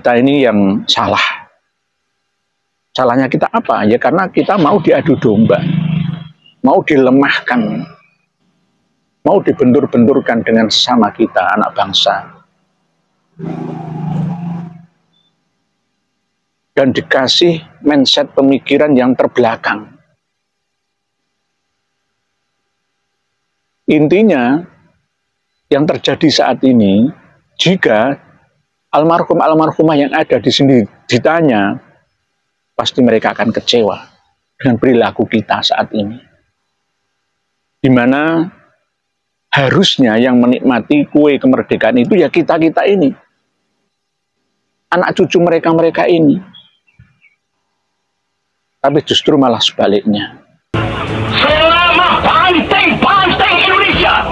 kita ini yang salah. Salahnya kita apa? Ya karena kita mau diadu domba, mau dilemahkan, mau dibentur-benturkan dengan sesama kita, anak bangsa. Dan dikasih mindset pemikiran yang terbelakang. Intinya, yang terjadi saat ini, jika almarhum-almarhumah yang ada di sini ditanya, pasti mereka akan kecewa dengan perilaku kita saat ini. Di mana harusnya yang menikmati kue kemerdekaan itu ya kita-kita ini. Anak cucu mereka-mereka ini. Tapi justru malah sebaliknya. Selama banteng-banteng Indonesia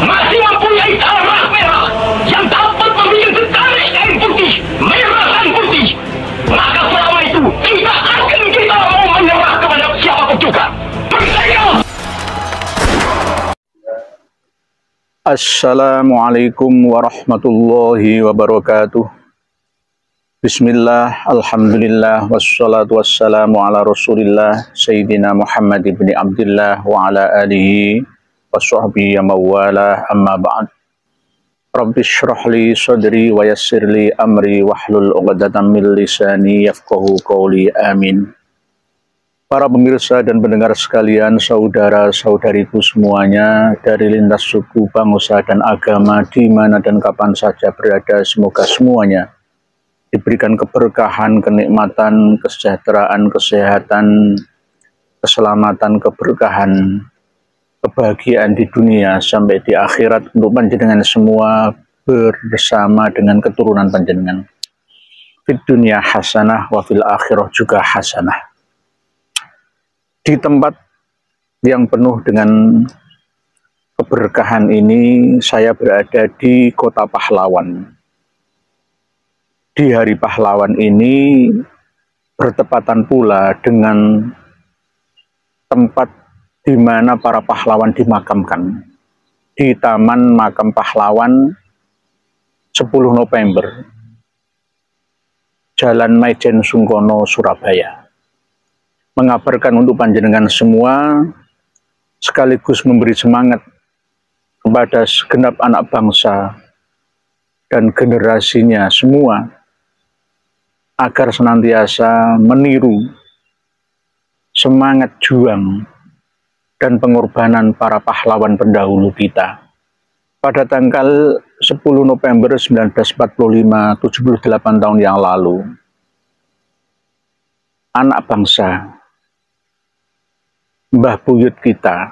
masih mempunyai darah merah yang dapat membikin setarik kain putih, merah dan putih, maka selama itu tidak akan kita mau menyerah kepada siapapun juga. Merdeka! Assalamualaikum warahmatullahi wabarakatuh. Bismillah, alhamdulillah, wassalatu wassalamu ala rasulillah Sayyidina Muhammad ibn Abdullah wa ala alihi wa sahbihi mawala amma ba'd. Rabbi syrah li sadri wa yassir li amri wahlul uqdatan min lisani yafqahu qawli, amin. Para pemirsa dan pendengar sekalian, saudara-saudariku semuanya, dari lintas suku, bangsa, dan agama, di mana dan kapan saja berada, semoga semuanya diberikan keberkahan, kenikmatan, kesejahteraan, kesehatan, keselamatan, keberkahan, kebahagiaan di dunia sampai di akhirat untuk panjenengan semua bersama dengan keturunan panjenengan. Fid dunia hasanah wa fil akhirah juga hasanah. Di tempat yang penuh dengan keberkahan ini, saya berada di Kota Pahlawan. Di hari pahlawan ini bertepatan pula dengan tempat di mana para pahlawan dimakamkan, di Taman Makam Pahlawan 10 November, Jalan Maijen Sungkono, Surabaya. Mengabarkan untuk panjenengan semua, sekaligus memberi semangat kepada segenap anak bangsa dan generasinya semua, agar senantiasa meniru semangat juang dan pengorbanan para pahlawan pendahulu kita. Pada tanggal 10 November 1945, 78 tahun yang lalu, anak bangsa, mbah buyut kita,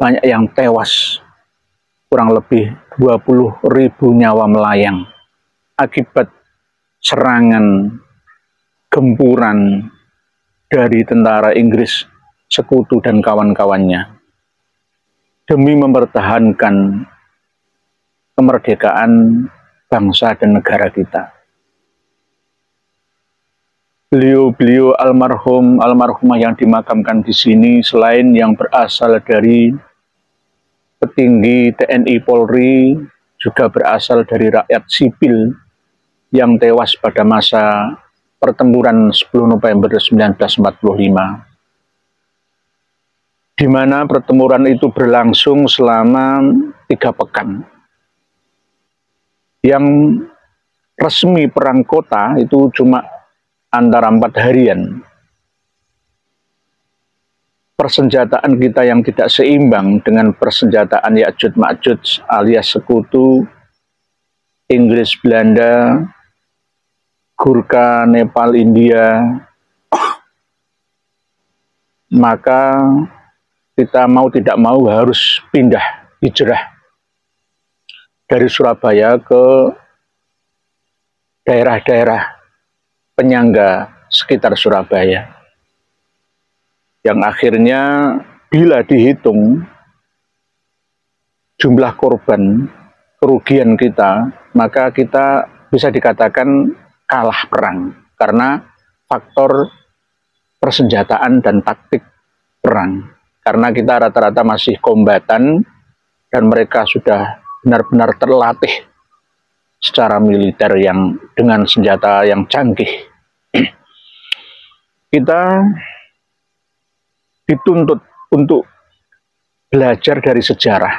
banyak yang tewas, kurang lebih 20.000 nyawa melayang akibat serangan gempuran dari tentara Inggris, sekutu dan kawan-kawannya demi mempertahankan kemerdekaan bangsa dan negara kita. Beliau-beliau almarhumah yang dimakamkan di sini, selain yang berasal dari petinggi TNI Polri, juga berasal dari rakyat sipil yang tewas pada masa pertempuran 10 November 1945, di mana pertempuran itu berlangsung selama 3 pekan. Yang resmi perang kota itu cuma antara 4 harian. Persenjataan kita yang tidak seimbang dengan persenjataan Ya'juj Ma'juj alias sekutu Inggris, Belanda, Gurkha, Nepal, India, maka kita mau tidak mau harus pindah hijrah dari Surabaya ke daerah-daerah penyangga sekitar Surabaya, yang akhirnya bila dihitung jumlah korban, kerugian kita, maka kita bisa dikatakan kalah perang karena faktor persenjataan dan taktik perang. Karena kita rata-rata masih kombatan dan mereka sudah benar-benar terlatih secara militer yang dengan senjata yang canggih. Kita dituntut untuk belajar dari sejarah,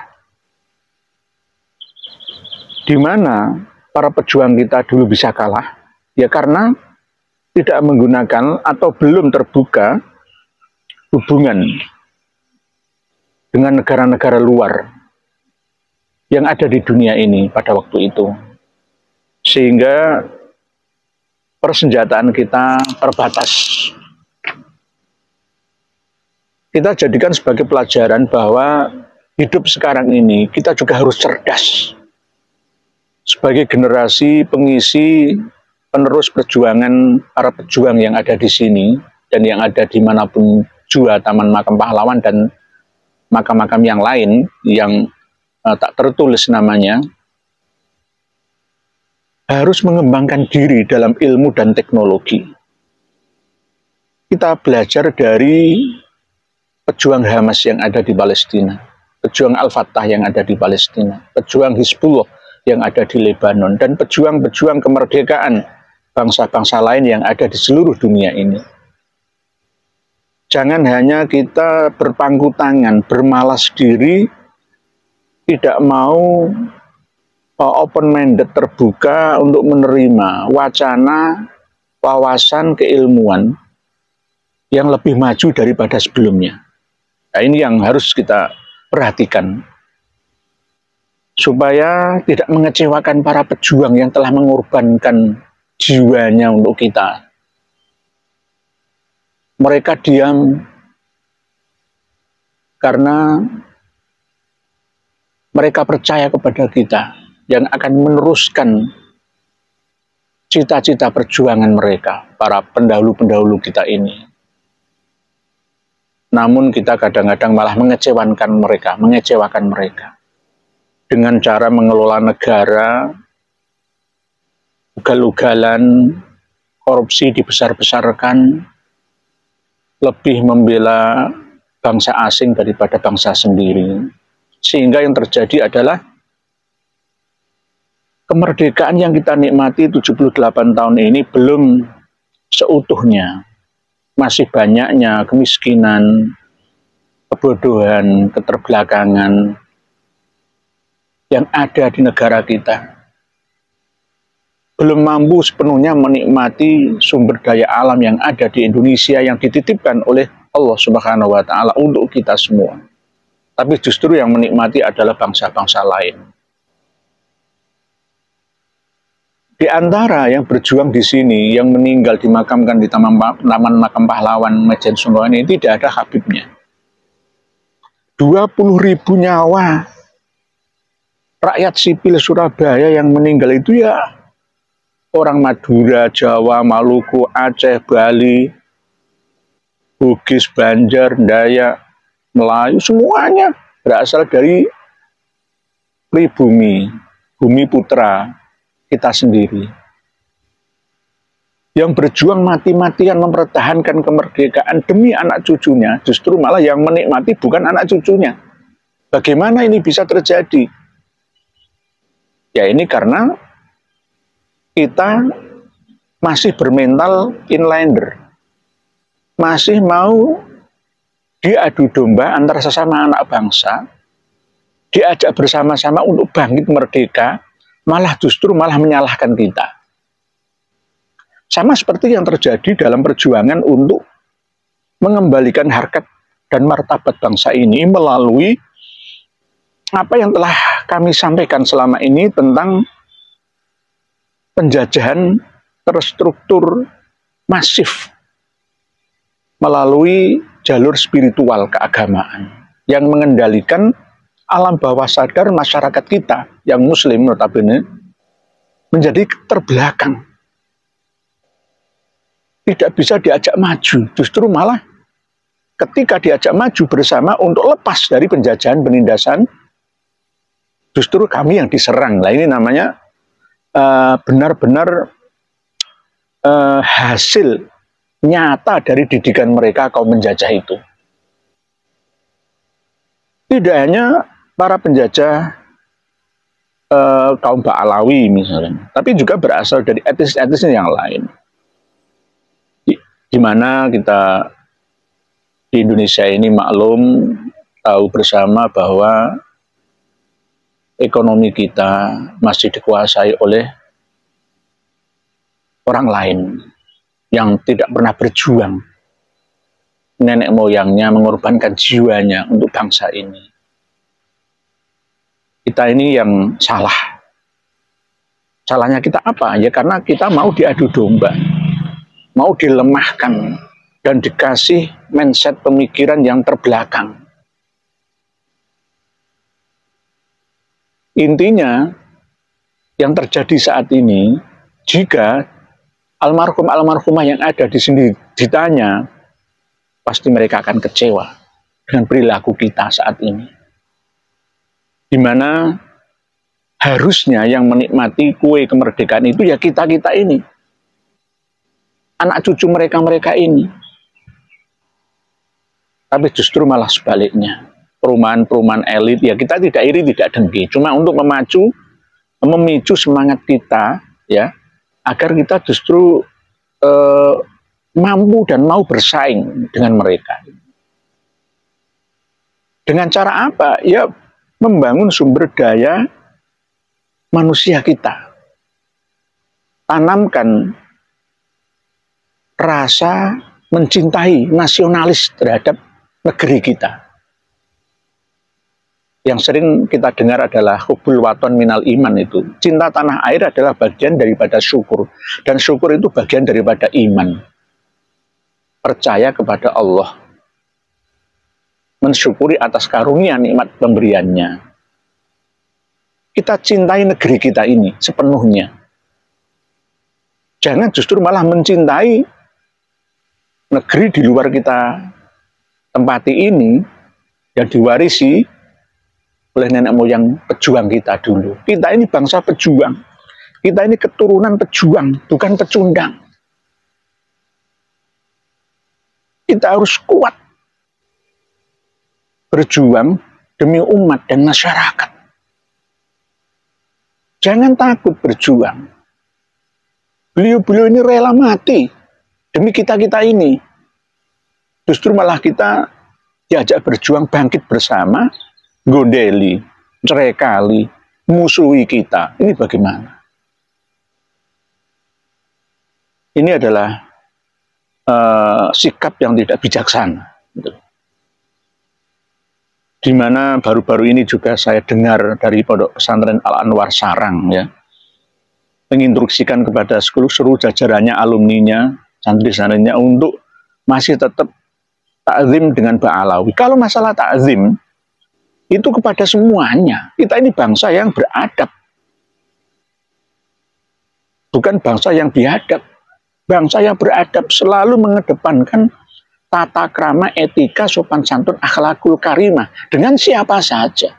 di mana para pejuang kita dulu bisa kalah, ya karena tidak menggunakan atau belum terbuka hubungan dengan negara-negara luar yang ada di dunia ini pada waktu itu. Sehingga persenjataan kita terbatas. Kita jadikan sebagai pelajaran bahwa hidup sekarang ini kita juga harus cerdas. Sebagai generasi pengisi penerus perjuangan para pejuang yang ada di sini dan yang ada dimanapun juga Taman Makam Pahlawan dan makam-makam yang lain yang tak tertulis namanya, harus mengembangkan diri dalam ilmu dan teknologi. Kita belajar dari pejuang Hamas yang ada di Palestina, pejuang Al-Fatah yang ada di Palestina, pejuang Hizbullah yang ada di Lebanon, dan pejuang-pejuang kemerdekaan bangsa-bangsa lain yang ada di seluruh dunia ini. Jangan hanya kita berpangku tangan, bermalas diri, tidak mau open-minded, terbuka untuk menerima wacana, wawasan, keilmuan yang lebih maju daripada sebelumnya. Nah, ini yang harus kita perhatikan, supaya tidak mengecewakan para pejuang yang telah mengorbankan jiwanya untuk kita. Mereka diam karena mereka percaya kepada kita yang akan meneruskan cita-cita perjuangan mereka, para pendahulu-pendahulu kita ini. Namun kita kadang-kadang malah mengecewakan mereka dengan cara mengelola negara, ugal-ugalan, korupsi dibesar-besarkan, lebih membela bangsa asing daripada bangsa sendiri. Sehingga yang terjadi adalah kemerdekaan yang kita nikmati 78 tahun ini belum seutuhnya. Masih banyaknya kemiskinan, kebodohan, keterbelakangan yang ada di negara kita. Belum mampu sepenuhnya menikmati sumber daya alam yang ada di Indonesia yang dititipkan oleh Allah Subhanahu wa Ta'ala untuk kita semua. Tapi justru yang menikmati adalah bangsa-bangsa lain. Di antara yang berjuang di sini, yang meninggal dimakamkan di Taman Makam Pahlawan Majen Sungkono ini tidak ada Habibnya. 20.000 nyawa rakyat sipil Surabaya yang meninggal itu ya orang Madura, Jawa, Maluku, Aceh, Bali, Bugis, Banjar, Dayak, Melayu, semuanya berasal dari pribumi, bumi putra kita sendiri, yang berjuang mati-matian mempertahankan kemerdekaan demi anak cucunya. Justru malah yang menikmati bukan anak cucunya. Bagaimana ini bisa terjadi? Ya ini karena kita masih bermental inlander, masih mau diadu domba antara sesama anak bangsa, diajak bersama-sama untuk bangkit merdeka, justru malah menyalahkan kita. Sama seperti yang terjadi dalam perjuangan untuk mengembalikan harkat dan martabat bangsa ini melalui apa yang telah kami sampaikan selama ini tentang penjajahan terstruktur masif melalui jalur spiritual keagamaan yang mengendalikan alam bawah sadar masyarakat kita yang muslim notabene menjadi terbelakang. Tidak bisa diajak maju, justru malah ketika diajak maju bersama untuk lepas dari penjajahan penindasan, justru kami yang diserang. Lah ini namanya benar-benar hasil nyata dari didikan mereka kaum penjajah itu. Tidak hanya para penjajah kaum Ba'alawi misalnya, tapi juga berasal dari etnis-etnis yang lain. Di mana kita di Indonesia ini maklum tahu bersama bahwa ekonomi kita masih dikuasai oleh orang lain yang tidak pernah berjuang. Nenek moyangnya mengorbankan jiwanya untuk bangsa ini. Kita ini yang salah. Salahnya kita apa? Ya karena kita mau diadu domba, mau dilemahkan, dan dikasih mindset pemikiran yang terbelakang. Intinya, yang terjadi saat ini, jika almarhum-almarhumah yang ada di sini ditanya, pasti mereka akan kecewa dengan perilaku kita saat ini. Di mana harusnya yang menikmati kue kemerdekaan itu ya kita-kita ini. Anak cucu mereka-mereka ini. Tapi justru malah sebaliknya. Perumahan-perumahan elit, ya kita tidak iri, tidak dengki. Cuma untuk memicu semangat kita, ya, agar kita justru mampu dan mau bersaing dengan mereka. Dengan cara apa? Ya, membangun sumber daya manusia kita. Tanamkan rasa mencintai nasionalis terhadap negeri kita. Yang sering kita dengar adalah hubbul waton minal iman itu. Cinta tanah air adalah bagian daripada syukur. Dan syukur itu bagian daripada iman. Percaya kepada Allah. Mensyukuri atas karunia nikmat pemberiannya. Kita cintai negeri kita ini sepenuhnya. Jangan justru malah mencintai negeri di luar kita tempati ini yang diwarisi oleh nenek moyang pejuang kita dulu. Kita ini bangsa pejuang. Kita ini keturunan pejuang, bukan pecundang. Kita harus kuat berjuang demi umat dan masyarakat. Jangan takut berjuang. Beliau-beliau ini rela mati demi kita-kita ini. Justru malah kita diajak berjuang bangkit bersama, gondeli, cerekali, musuhi kita. Ini bagaimana? Ini adalah sikap yang tidak bijaksana. Di mana baru-baru ini juga saya dengar dari Pondok Pesantren Al-Anwar Sarang, ya, menginstruksikan kepada seluruh jajarannya, alumninya, santri-santrinya untuk masih tetap ta'zim dengan Ba'alawi. Kalau masalah ta'zim itu kepada semuanya. Kita ini bangsa yang beradab, bukan bangsa yang biadab. Bangsa yang beradab selalu mengedepankan tata krama, etika, sopan santun, akhlakul karimah dengan siapa saja.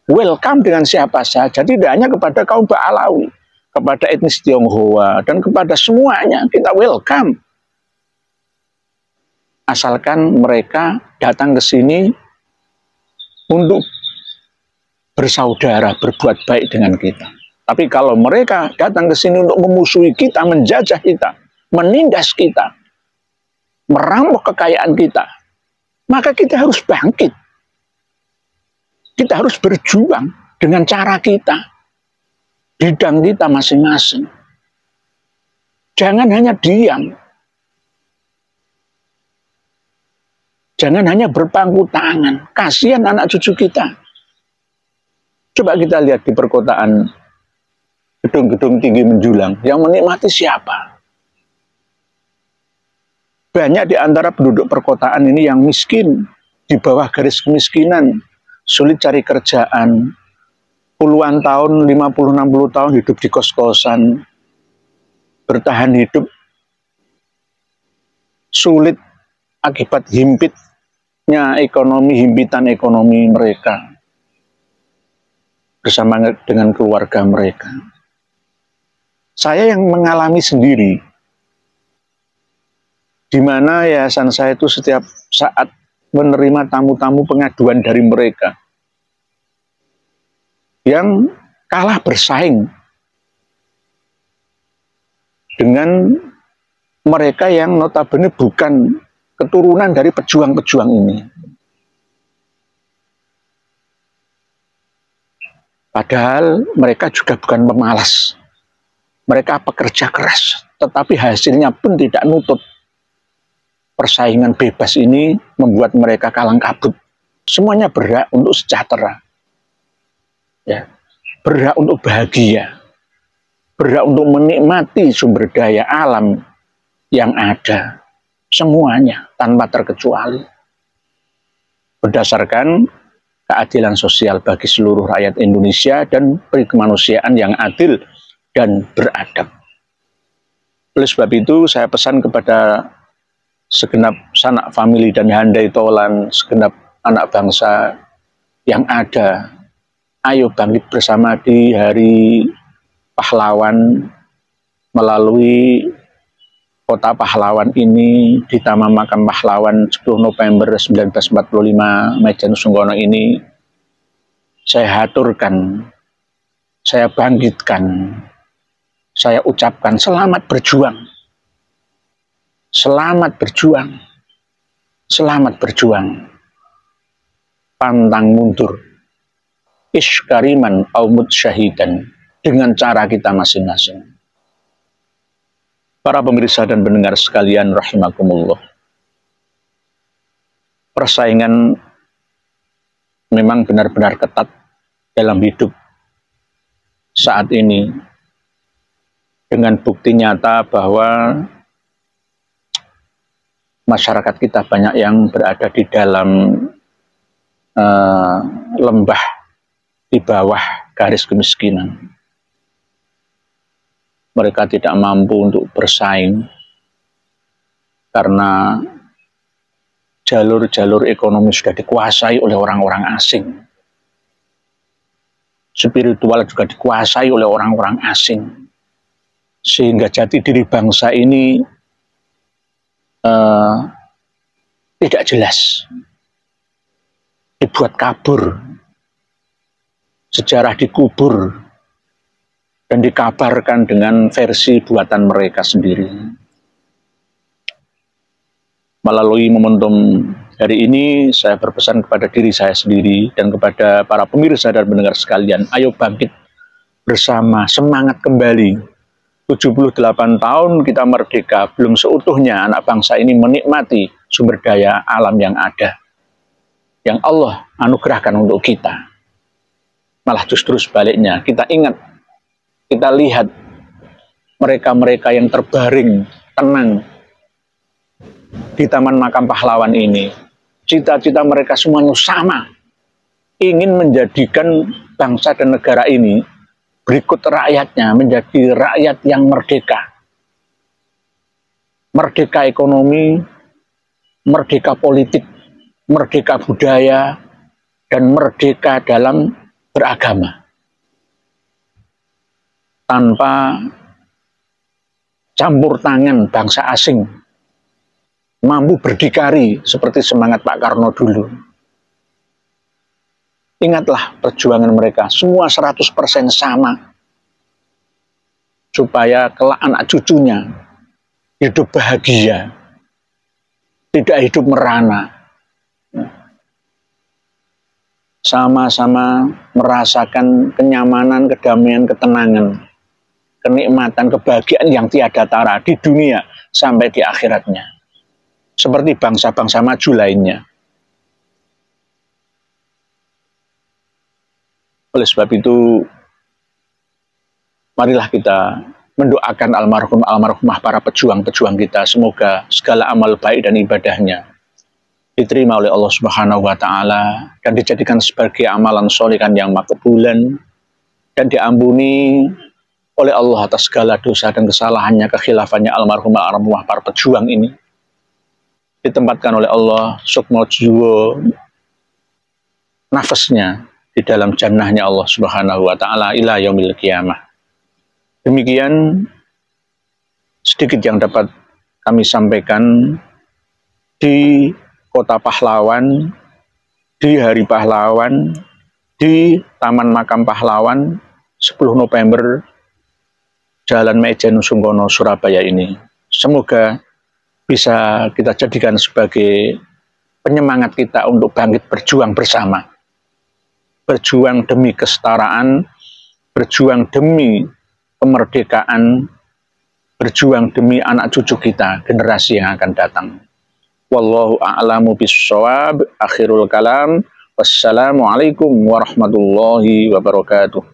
Welcome dengan siapa saja, tidak hanya kepada kaum Ba'alawi, kepada etnis Tionghoa, dan kepada semuanya kita welcome. Asalkan mereka datang ke sini untuk bersaudara, berbuat baik dengan kita. Tapi kalau mereka datang ke sini untuk memusuhi kita, menjajah kita, menindas kita, merampok kekayaan kita, maka kita harus bangkit. Kita harus berjuang dengan cara kita, bidang kita masing-masing. Jangan hanya diam. Jangan hanya berpangku tangan. Kasihan anak cucu kita. Coba kita lihat di perkotaan, gedung-gedung tinggi menjulang, yang menikmati siapa? Banyak di antara penduduk perkotaan ini yang miskin, di bawah garis kemiskinan, sulit cari kerjaan, puluhan tahun, 50-60 tahun hidup di kos-kosan, bertahan hidup sulit akibat himpitnya ekonomi, himpitan ekonomi mereka bersama dengan keluarga mereka. Saya yang mengalami sendiri, di mana yayasan saya itu setiap saat menerima tamu-tamu pengaduan dari mereka yang kalah bersaing dengan mereka yang notabene bukan keturunan dari pejuang-pejuang ini. Padahal mereka juga bukan pemalas. Mereka pekerja keras, tetapi hasilnya pun tidak nutut. Persaingan bebas ini membuat mereka kalang kabut. Semuanya berhak untuk sejahtera. Ya, berhak untuk bahagia. Berhak untuk menikmati sumber daya alam yang ada. Semuanya tanpa terkecuali. Berdasarkan keadilan sosial bagi seluruh rakyat Indonesia dan kemanusiaan yang adil dan beradab. Oleh sebab itu, saya pesan kepada segenap sanak famili dan handai tolan, segenap anak bangsa yang ada, ayo bangkit bersama di Hari Pahlawan melalui Kota Pahlawan ini di Taman Makam Pahlawan 10 November 1945 Mejen Sungkono ini. Saya haturkan, saya bangkitkan, saya ucapkan selamat berjuang. Selamat berjuang. Selamat berjuang. Pantang mundur. Iskariman aumut syahidan. Dengan cara kita masing-masing. Para pemirsa dan pendengar sekalian rahimakumullah. Persaingan memang benar-benar ketat dalam hidup saat ini. Dengan bukti nyata bahwa masyarakat kita banyak yang berada di dalam lembah di bawah garis kemiskinan. Mereka tidak mampu untuk bersaing karena jalur-jalur ekonomi sudah dikuasai oleh orang-orang asing. Spiritual juga dikuasai oleh orang-orang asing. Sehingga jati diri bangsa ini tidak jelas. Dibuat kabur. Sejarah dikubur. Dan dikabarkan dengan versi buatan mereka sendiri. Melalui momentum hari ini, saya berpesan kepada diri saya sendiri dan kepada para pemirsa dan pendengar sekalian, ayo bangkit bersama, semangat kembali. 78 tahun kita merdeka, belum seutuhnya anak bangsa ini menikmati sumber daya alam yang ada, yang Allah anugerahkan untuk kita. Malah justru sebaliknya, kita ingat, kita lihat mereka-mereka yang terbaring tenang di Taman Makam Pahlawan ini. Cita-cita mereka semuanya sama. Ingin menjadikan bangsa dan negara ini berikut rakyatnya menjadi rakyat yang merdeka. Merdeka ekonomi, merdeka politik, merdeka budaya, dan merdeka dalam beragama. Tanpa campur tangan bangsa asing, mampu berdikari seperti semangat Pak Karno dulu. Ingatlah perjuangan mereka, semua 100% sama. Supaya kelak anak cucunya hidup bahagia, tidak hidup merana. Sama-sama merasakan kenyamanan, kedamaian, ketenangan, kenikmatan, kebahagiaan yang tiada tara di dunia sampai di akhiratnya. Seperti bangsa-bangsa maju lainnya. Oleh sebab itu, marilah kita mendoakan almarhumah para pejuang-pejuang kita. Semoga segala amal baik dan ibadahnya diterima oleh Allah Subhanahu wa Ta'ala dan dijadikan sebagai amalan sholihan yang makbulan dan diampuni oleh Allah atas segala dosa dan kesalahannya, kekhilafannya almarhumah para pejuang ini. Ditempatkan oleh Allah sukma jiwa nafasnya di dalam jannahnya Allah Subhanahu wa Ta'ala ila yaumil qiyamah. Demikian sedikit yang dapat kami sampaikan di Kota Pahlawan, di Hari Pahlawan, di Taman Makam Pahlawan 10 November Jalan Maijen Sungkono, Surabaya ini. Semoga bisa kita jadikan sebagai penyemangat kita untuk bangkit berjuang bersama. Berjuang demi kesetaraan, berjuang demi kemerdekaan, berjuang demi anak cucu kita, generasi yang akan datang. Wallahu a'lamu bissawab. Akhirul kalam. Wassalamualaikum warahmatullahi wabarakatuh.